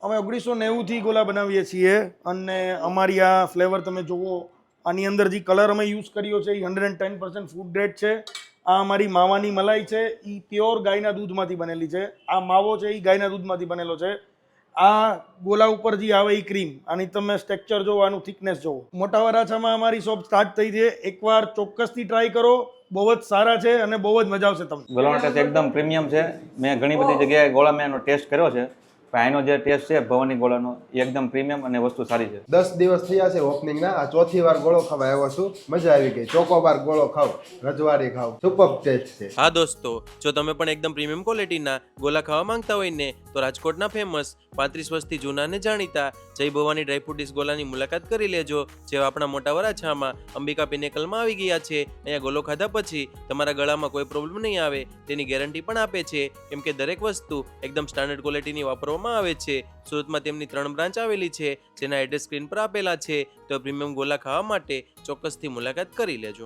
અમે 1990થી ગોલા બનાવીએ છીએ અને અમારી આ ફ્લેવર તમે જુઓ, આની અંદર જે કલર અમે યુઝ કર્યો છે એ 110% ફૂડ ગ્રેડ છે. આ અમારી માવાની મલાઈ છે, એ પ્યોર ગાયના દૂધમાંથી બનેલી છે. આ માવો છે એ ગાયના દૂધમાંથી બનેલો છે. આ ગોલા ઉપર જે આવે એ ક્રીમ, આની તમે સ્ટ્રક્ચર જોવો, આનું થિકનેસ જોવો. મોટા વરાછામાં અમારી શોપ સ્ટાર્ટ થઈ છે. એકવાર ચોક્કસથી ટ્રાય કરો, બહુ જ સારા છે અને બહુ જ મજા આવશે તમને. ગોલાનો ટેસ્ટ એકદમ પ્રીમિયમ છે. મેં ઘણી બધી જગ્યાએ ગોળા મેં એનો ટેસ્ટ કર્યો છે, પણ આનો જે ટેસ્ટ છે ભવાની ગોળાનો એ એકદમ પ્રીમિયમ અને વસ્તુ સારી છે. 10 દિવસ થયા છે ઓપનિંગના. આ ચોથી વાર ગોળો ખાવા આવ્યો છું. મજા આવી ગઈ. ચોકોબાર ગોળો ખાવ, રજવાડી ખાવ, સુપર ટેસ્ટ છે. હા દોસ્તો, જો તમે પણ એકદમ પ્રીમિયમ ક્વોલિટીના ગોલા ખાવા માંગતા હોય ને, તો રાજકોટના ફેમસ 35 વર્ષથી જૂના અને જાણીતા જય ભવાની ડ્રાયફ્રૂટ ડીશ ગોલાની મુલાકાત કરી લેજો, જે આપણા મોટા વરાછામાં અંબિકા પિનેકલમાં આવી ગયા છે. અહીંયા ગોલો ખાધા પછી તમારા ગળામાં કોઈ પ્રોબ્લેમ નહીં આવે તેની ગેરંટી પણ આપે છે, કેમ કે દરેક વસ્તુ એકદમ સ્ટાન્ડર્ડ ક્વોલિટીની વાપરવામાં આવે છે. સુરતમાં તેમની 3 બ્રાન્ચ આવેલી છે, જેના એડ્રેસ સ્ક્રીન પર આપેલા છે. તો પ્રીમિયમ ગોલા ખાવા માટે ચોક્કસથી મુલાકાત કરી લેજો.